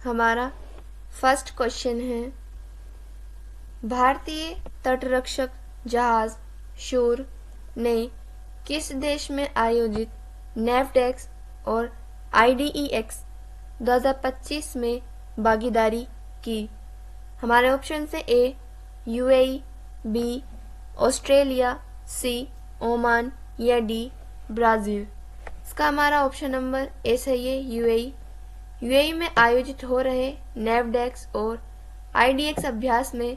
हमारा first question है, भारतीय तटरक्षक जहाज शूर ने किस देश में आयोजित नेवडेक्स और IDEX 2025 में भागीदारी की? हमारे ऑप्शन से ए UAE, बी ऑस्ट्रेलिया, सी ओमान या डी ब्राज़ील। इसका हमारा ऑप्शन नंबर ए सही है, UAE। UAE में आयोजित हो रहे नेवडेक्स और IDEX अभ्यास में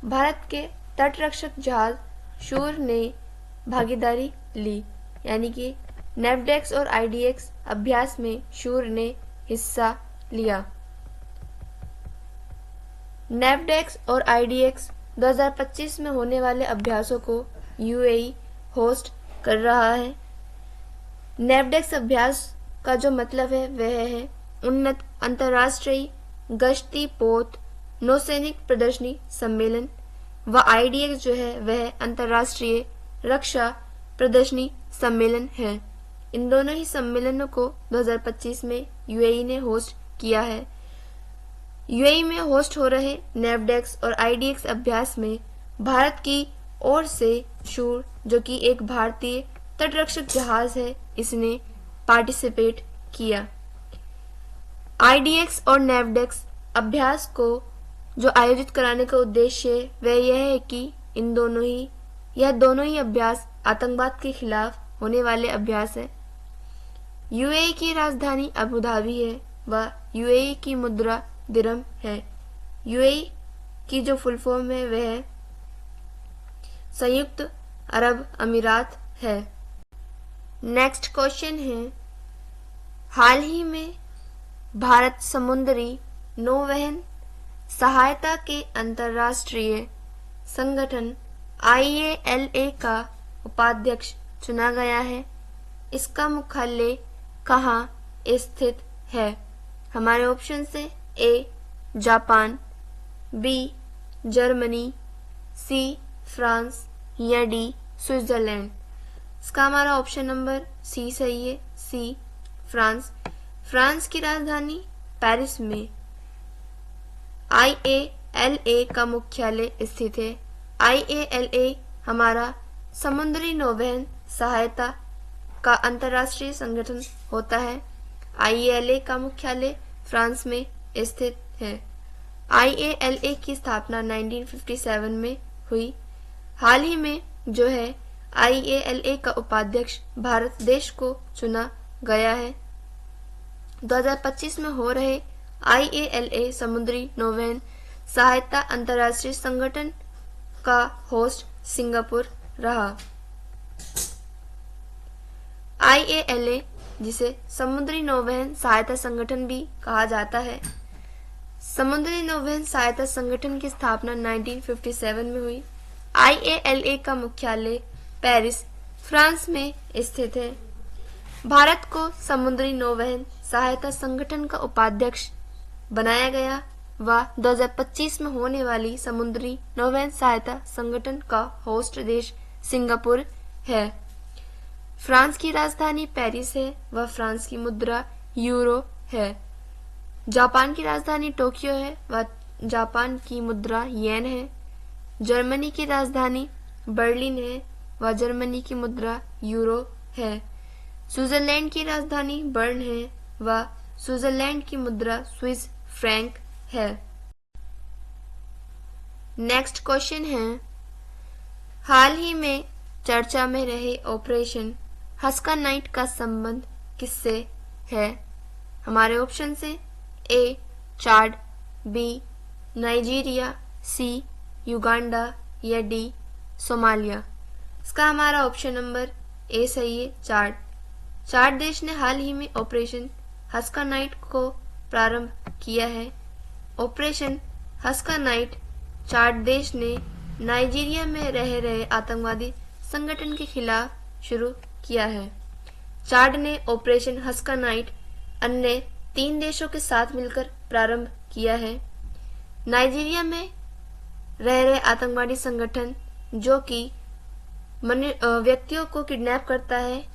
भारत के तटरक्षक जहाज शूर ने भागीदारी ली, यानी कि नेवडेक्स और IDEX अभ्यास में शूर ने हिस्सा लिया। नेवडेक्स और IDEX 2025 में होने वाले अभ्यासों को UAE होस्ट कर रहा है। नेवडेक्स अभ्यास का जो मतलब है वह है उन्नत अंतर्राष्ट्रीय गश्ती पोत नौसैनिक प्रदर्शनी सम्मेलन, व IDEX जो है वह अंतर्राष्ट्रीय रक्षा प्रदर्शनी सम्मेलन है। इन दोनों ही सम्मेलनों को 2025 में UAE ने होस्ट किया है। UAE में होस्ट हो रहे नेवडेक्स और IDEX अभ्यास में भारत की ओर से शूर, जो कि एक भारतीय तटरक्षक जहाज है, इसने पार्टिसिपेट किया। IDEX और नेवडेक्स अभ्यास को जो आयोजित कराने का उद्देश्य है वह यह है कि यह दोनों ही अभ्यास आतंकवाद के खिलाफ होने वाले अभ्यास है। UAE की राजधानी अबू धाबी है व UAE की मुद्रा दिरहम है। UAE की जो फुल फॉर्म है वह संयुक्त अरब अमीरात है। नेक्स्ट क्वेश्चन है, हाल ही में भारत समुद्री नौवहन सहायता के अंतर्राष्ट्रीय संगठन IALA का उपाध्यक्ष चुना गया है। इसका मुख्यालय कहाँ स्थित है? हमारे ऑप्शन से A Japan, B Germany, C France या डी स्विट्जरलैंड। इसका हमारा ऑप्शन नंबर सी सही है, सी फ्रांस। फ्रांस की राजधानी पेरिस में IALA का मुख्यालय स्थित है। IALA हमारा समुद्री नौवहन सहायता का अंतर्राष्ट्रीय संगठन होता है। IALA का मुख्यालय फ्रांस में स्थित है। IALA की स्थापना 1957 में हुई। हाल ही में जो है IALA का उपाध्यक्ष भारत देश को चुना गया है। 2025 में हो रहे IALA समुद्री नौवहन सहायता अंतर्राष्ट्रीय संगठन का होस्ट सिंगापुर रहा। IALA, जिसे समुद्री नौवहन सहायता संगठन भी कहा जाता है, समुद्री नौवहन सहायता संगठन की स्थापना 1957 में हुई। IALA का मुख्यालय पेरिस, फ्रांस में स्थित है। भारत को समुद्री नौवहन सहायता संगठन का उपाध्यक्ष बनाया गया व 2025 में होने वाली समुद्री नौवहन सहायता संगठन का होस्ट देश सिंगापुर है। फ्रांस की राजधानी पेरिस है व फ्रांस की मुद्रा यूरो है। जापान की राजधानी टोक्यो है व जापान की मुद्रा येन है। जर्मनी की राजधानी बर्लिन है व जर्मनी की मुद्रा यूरो है। स्विट्जरलैंड की राजधानी बर्न है व स्विट्जरलैंड की मुद्रा स्विस फ्रैंक है। नेक्स्ट क्वेश्चन है, हाल ही में चर्चा में रहे ऑपरेशन हस्का नाइट का संबंध किससे है? हमारे ऑप्शन से ए चाड, बी नाइजीरिया, सी युगांडा या डी सोमालिया। इसका हमारा ऑप्शन नंबर ए सही है, चाड। चाड देश ने हाल ही में ऑपरेशन हस्का नाइट को प्रारंभ किया है। ऑपरेशन हस्का नाइट चाड देश ने नाइजीरिया में रह रहे आतंकवादी संगठन के खिलाफ शुरू किया है। चाड ने ऑपरेशन हस्का नाइट अन्य 3 देशों के साथ मिलकर प्रारंभ किया है। नाइजीरिया में रह रहे आतंकवादी संगठन जो कि व्यक्तियों को किडनैप करता है,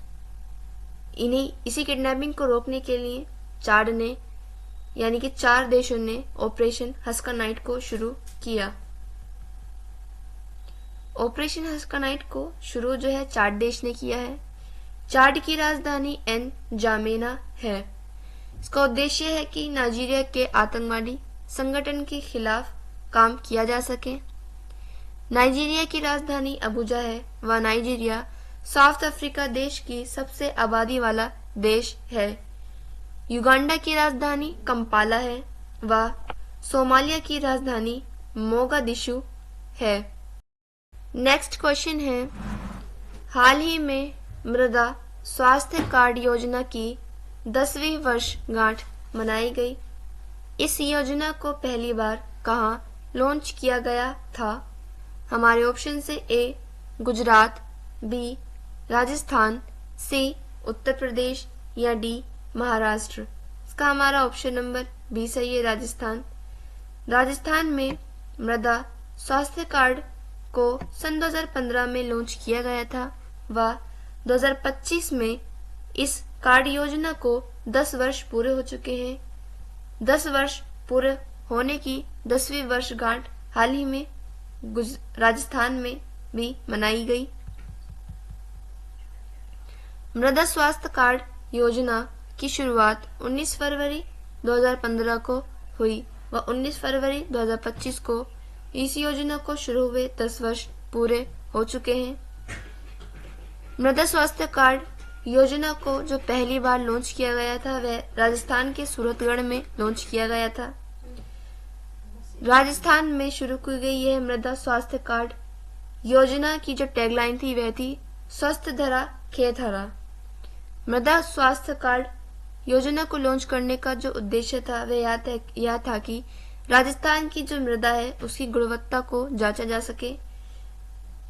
इसी किडनैपिंग को रोकने के लिए चाड ने यानी कि 4 देशों ने ऑपरेशन हस्का नाइट को शुरू किया। ऑपरेशन हस्का नाइट को शुरू जो है 4 देश ने किया है। चाड की राजधानी एन जामेना है। इसका उद्देश्य है कि नाइजीरिया के आतंकवादी संगठन के खिलाफ काम किया जा सके। नाइजीरिया की राजधानी अबुजा है। वह नाइजीरिया साउथ अफ्रीका देश की सबसे आबादी वाला देश है। युगांडा की राजधानी कंपाला है। वह सोमालिया की राजधानी मोगादिशु है। नेक्स्ट क्वेश्चन है, हाल ही में मृदा स्वास्थ्य कार्ड योजना की 10वीं वर्षगांठ मनाई गई। इस योजना को पहली बार कहाँ लॉन्च किया गया था? हमारे ऑप्शन से ए गुजरात, बी राजस्थान, सी उत्तर प्रदेश या डी महाराष्ट्र। इसका हमारा ऑप्शन नंबर बी सही है, राजस्थान। राजस्थान में मृदा स्वास्थ्य कार्ड को सन 2015 में लॉन्च किया गया था। वह 2025 में इस कार्ड योजना को 10 वर्ष पूरे हो चुके हैं। 10 वर्ष पूरे होने की 10वीं वर्षगांठ हाल ही में राजस्थान में भी मनाई गई। मृदा स्वास्थ्य कार्ड योजना की शुरुआत 19 फरवरी 2015 को हुई व 19 फरवरी 2025 को इस योजना को शुरू हुए 10 वर्ष पूरे हो चुके हैं। मृदा स्वास्थ्य कार्ड योजना को जो पहली बार लॉन्च किया गया था वह राजस्थान के सूरतगढ़ में लॉन्च किया गया था। राजस्थान में शुरू की गई यह मृदा स्वास्थ्य कार्ड योजना की जो टैगलाइन थी वह थी स्वस्थ धरा खेत हरा। मृदा स्वास्थ्य कार्ड योजना को लॉन्च करने का जो उद्देश्य था वह यह था कि राजस्थान की जो मृदा है उसकी गुणवत्ता को जांचा जा सके।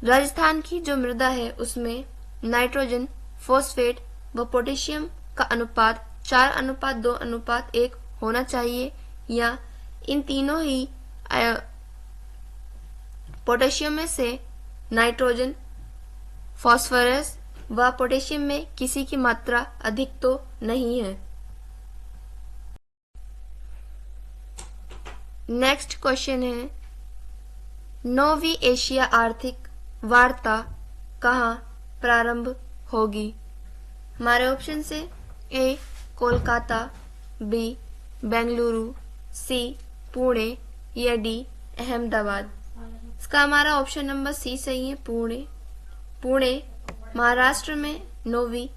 राजस्थान की जो मृदा है उसमें नाइट्रोजन, फॉस्फेट व पोटेशियम का अनुपात 4:2:1 होना चाहिए या इन तीनों ही पोटेशियम में से नाइट्रोजन, फास्फोरस व पोटेशियम में किसी की मात्रा अधिक तो नहीं है। नेक्स्ट क्वेश्चन है, 9वीं एशिया आर्थिक वार्ता कहाँ प्रारंभ होगी? हमारे ऑप्शन से ए कोलकाता, बी बेंगलुरु, सी पुणे या डी अहमदाबाद। इसका हमारा ऑप्शन नंबर सी सही है, पुणे। पुणे महाराष्ट्र में 9वीं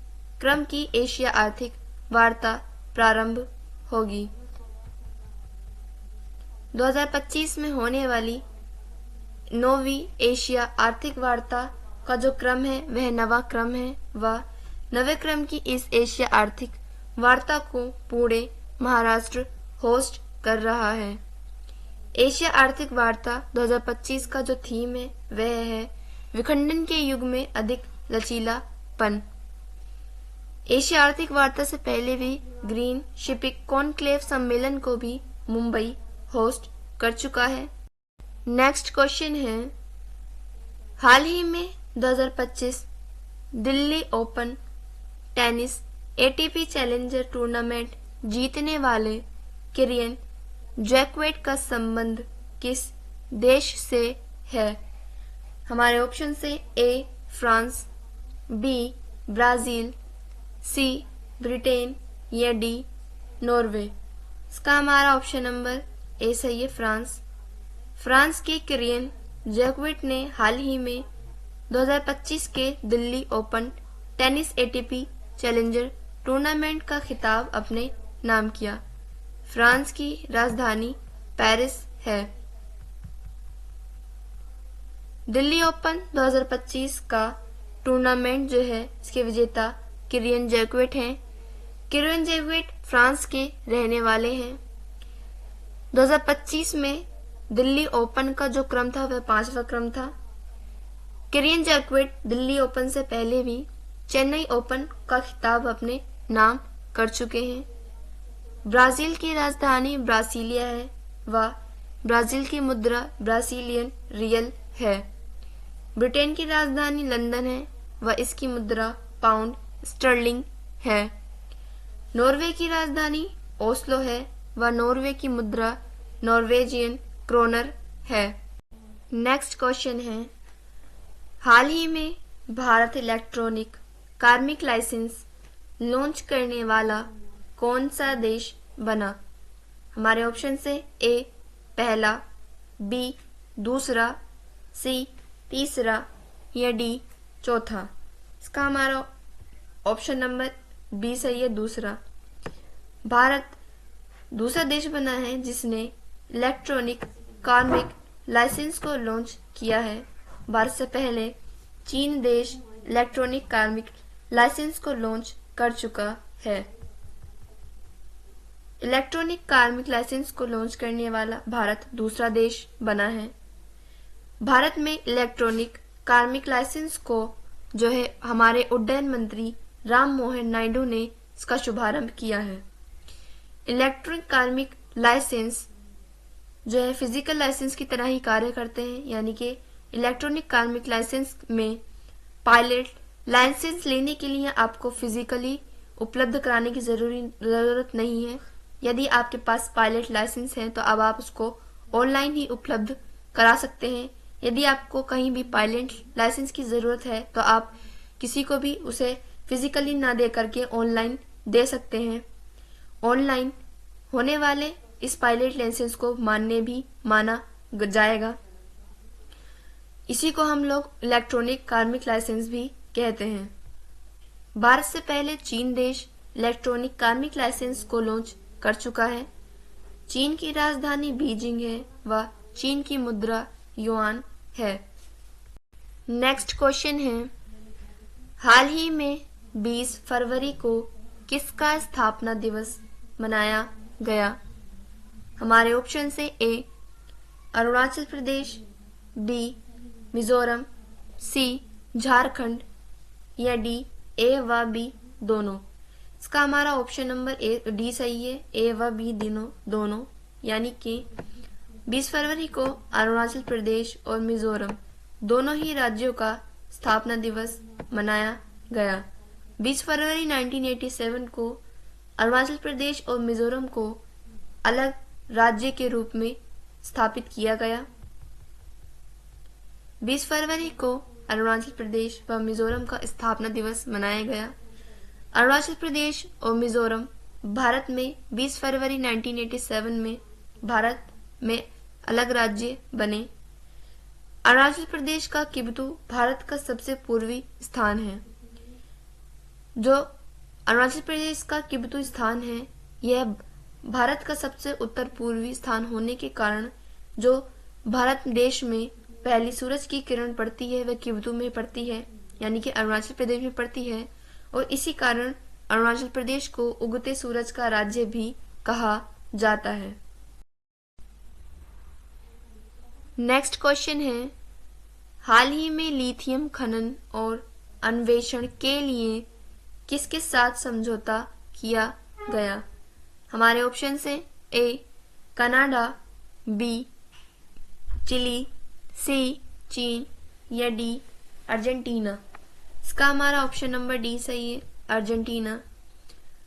क्रम की एशिया आर्थिक वार्ता प्रारंभ होगी। 2025 में होने वाली 9वीं एशिया आर्थिक वार्ता का जो क्रम है वह 9वां क्रम है। वह 9वें क्रम की इस एशिया आर्थिक वार्ता को पुणे महाराष्ट्र होस्ट कर रहा है। एशिया आर्थिक वार्ता 2025 का जो थीम है वह है विखंडन के युग में अधिक लचीलापन। एशिया आर्थिक वार्ता से पहले भी ग्रीन शिपिंग कॉन्क्लेव सम्मेलन को भी मुंबई होस्ट कर चुका है। नेक्स्ट क्वेश्चन है, हाल ही में 2025 Delhi open tennis ATP challenger tournament जीतने वाले किरियन जैक्वेट का संबंध किस देश से है? हमारे ऑप्शन से A France, B Brazil, C Britain या डी नॉर्वे। इसका हमारा ऑप्शन नंबर ए सही है, फ्रांस। फ्रांस के किरियन जैक्वेट ने हाल ही में 2025 के Delhi open tennis ATP challenger tournament का खिताब अपने नाम किया। फ्रांस की राजधानी पेरिस है। दिल्ली ओपन 2025 का टूर्नामेंट जो है इसके विजेता किरियन जैक्वेट हैं। किरियन जैक्वेट फ्रांस के रहने वाले हैं। 2025 में दिल्ली ओपन का जो क्रम था वह 5वां क्रम था। किरियन जैक्वेट दिल्ली ओपन से पहले भी चेन्नई ओपन का खिताब अपने नाम कर चुके हैं। ब्राजील की राजधानी ब्रासिलिया है व ब्राजील की मुद्रा ब्राजीलियन रियल है। ब्रिटेन की राजधानी लंदन है व इसकी मुद्रा पाउंड स्टर्लिंग है। नॉर्वे की राजधानी ओस्लो है व नॉर्वे की मुद्रा नॉर्वेजियन क्रोनर है। नेक्स्ट क्वेश्चन है, हाल ही में भारत इलेक्ट्रॉनिक कार्मिक लाइसेंस लॉन्च करने वाला कौन सा देश बना? हमारे ऑप्शन से ए पहला, बी दूसरा, सी तीसरा या डी चौथा। इसका हमारा ऑप्शन नंबर बी सही है, दूसरा। भारत दूसरा देश बना है जिसने इलेक्ट्रॉनिक कार्मिक लाइसेंस को लॉन्च किया है। भारत से पहले चीन देश इलेक्ट्रॉनिक कार्मिक लाइसेंस को लॉन्च कर चुका है। इलेक्ट्रॉनिक कार्मिक लाइसेंस को लॉन्च करने वाला भारत दूसरा देश बना है। भारत में इलेक्ट्रॉनिक कार्मिक लाइसेंस को जो है हमारे उड्डयन मंत्री राम मोहन नायडू ने इसका शुभारंभ किया है। इलेक्ट्रॉनिक कार्मिक लाइसेंस जो है फिजिकल लाइसेंस की तरह ही कार्य करते हैं, यानी कि इलेक्ट्रॉनिक कार्मिक लाइसेंस में पायलट लाइसेंस लेने के लिए आपको फिजिकली उपलब्ध कराने की जरूरत नहीं है। यदि आपके पास पायलट लाइसेंस है तो अब आप उसको ऑनलाइन ही उपलब्ध करा सकते हैं। यदि आपको कहीं भी पायलट लाइसेंस की जरूरत है तो आप किसी को भी उसे फिजिकली ना दे करके ऑनलाइन दे सकते हैं। ऑनलाइन होने वाले इस पायलट लाइसेंस को माना जाएगा। इसी को हम लोग इलेक्ट्रॉनिक कार्मिक लाइसेंस भी कहते हैं। भारत से पहले चीन देश इलेक्ट्रॉनिक कार्मिक लाइसेंस को लॉन्च कर चुका है। चीन की राजधानी बीजिंग है व चीन की मुद्रा युआन है। नेक्स्ट क्वेश्चन है, हाल ही में 20 फरवरी को किसका स्थापना दिवस मनाया गया? हमारे ऑप्शन से ए अरुणाचल प्रदेश, बी मिजोरम, सी झारखंड या डी ए व बी दोनों। इसका हमारा ऑप्शन नंबर डी सही है, ए व बी दोनों, यानी कि 20 फरवरी को अरुणाचल प्रदेश और मिजोरम दोनों ही राज्यों का स्थापना दिवस मनाया गया। 20 फरवरी 1987 को अरुणाचल प्रदेश और मिजोरम को अलग राज्य के रूप में स्थापित किया गया। 20 फरवरी को अरुणाचल प्रदेश व मिजोरम का स्थापना दिवस मनाया गया। अरुणाचल प्रदेश और मिजोरम भारत में 20 फरवरी 1987 में भारत में अलग राज्य बने। अरुणाचल प्रदेश का किबुतु भारत का सबसे पूर्वी स्थान है। जो अरुणाचल प्रदेश का किबुतु स्थान है, यह भारत का सबसे उत्तर पूर्वी स्थान होने के कारण जो भारत देश में पहली सूरज की किरण पड़ती है वह किबुतु में पड़ती है, यानी कि अरुणाचल प्रदेश में पड़ती है, और इसी कारण अरुणाचल प्रदेश को उगते सूरज का राज्य भी कहा जाता है। नेक्स्ट क्वेश्चन है, हाल ही में लिथियम खनन और अन्वेषण के लिए किसके साथ समझौता किया गया? हमारे ऑप्शन से ए कनाडा, बी चिली, सी चीन या डी अर्जेंटीना। इसका हमारा ऑप्शन नंबर डी सही है, अर्जेंटीना।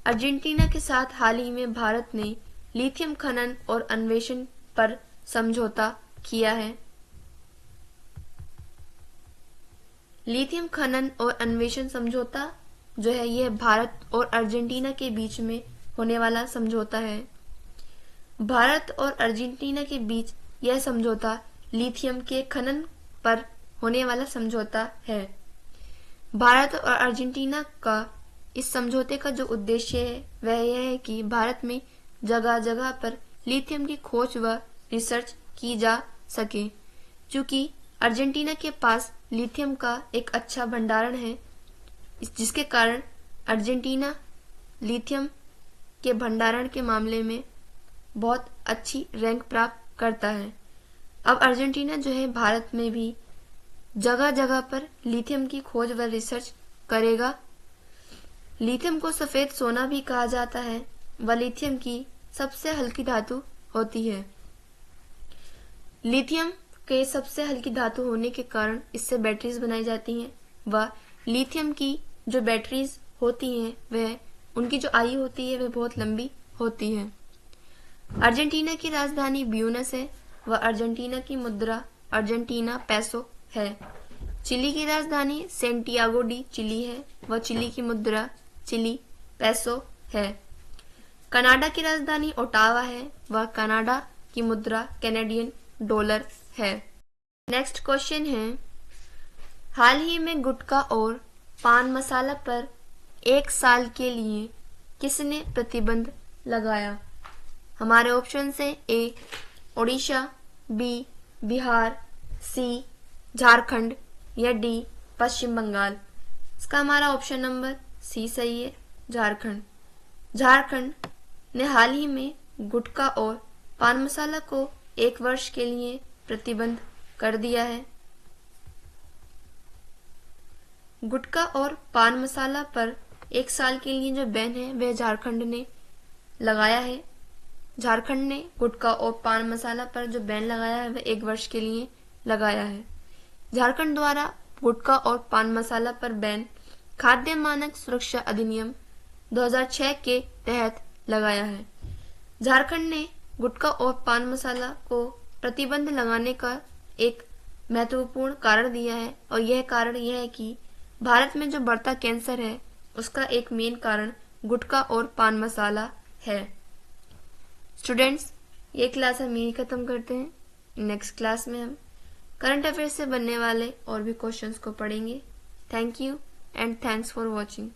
अर्जेंटीना के साथ हाल ही में भारत ने लिथियम खनन और अन्वेषण पर समझौता किया है। लिथियम खनन और अन्वेषण समझौता जो है यह भारत और अर्जेंटीना के बीच में होने वाला समझौता है। भारत और अर्जेंटीना के बीच यह समझौता लिथियम के खनन पर होने वाला समझौता है। भारत और अर्जेंटीना का इस समझौते का जो उद्देश्य है वह यह है कि भारत में जगह जगह पर लिथियम की खोज व रिसर्च की जा सके। क्योंकि अर्जेंटीना के पास लिथियम का एक अच्छा भंडारण है, जिसके कारण अर्जेंटीना लिथियम के भंडारण के मामले में बहुत अच्छी रैंक प्राप्त करता है। अब अर्जेंटीना जो है भारत में भी जगह जगह पर लिथियम की खोज व रिसर्च करेगा। लिथियम को सफेद सोना भी कहा जाता है व लिथियम की सबसे हल्की धातु होती है। लिथियम के सबसे हल्की धातु होने के कारण इससे बैटरीज बनाई जाती हैं व लिथियम की जो बैटरीज होती हैं वह उनकी जो आयु होती है वह बहुत लंबी होती है। अर्जेंटीना की राजधानी ब्यूनस है व अर्जेंटीना की मुद्रा अर्जेंटीना पैसो है। चिली की राजधानी सेंटियागो डी चिली है व चिली की मुद्रा चिली पैसो है। कनाडा की राजधानी ओटावा है व कनाडा की मुद्रा कैनेडियन डॉलर है। नेक्स्ट क्वेश्चन है, हाल ही में गुटखा और पान मसाला पर 1 साल के लिए किसने प्रतिबंध लगाया? हमारे ऑप्शन से ए ओडिशा, बी बिहार, सी झारखंड या डी पश्चिम बंगाल। इसका हमारा ऑप्शन नंबर सी सही है, झारखंड। झारखंड ने हाल ही में गुटखा और पान मसाला को 1 वर्ष के लिए प्रतिबंध कर दिया है। गुटखा और पान मसाला पर 1 साल के लिए जो बैन है वह झारखंड ने लगाया है। झारखंड ने गुटखा और पान मसाला पर जो बैन लगाया है वह 1 वर्ष के लिए लगाया है। झारखंड द्वारा गुटखा और पान मसाला पर बैन खाद्य मानक सुरक्षा अधिनियम 2006 के तहत लगाया है। झारखंड ने गुटखा और पान मसाला को प्रतिबंध लगाने का एक महत्वपूर्ण कारण दिया है और यह कारण यह है कि भारत में जो बढ़ता कैंसर है उसका एक मेन कारण गुटखा और पान मसाला है। स्टूडेंट्स, ये क्लास हम यही खत्म करते हैं। नेक्स्ट क्लास में हम करंट अफेयर्स से बनने वाले और भी क्वेश्चंस को पढ़ेंगे। Thank you and thanks for watching.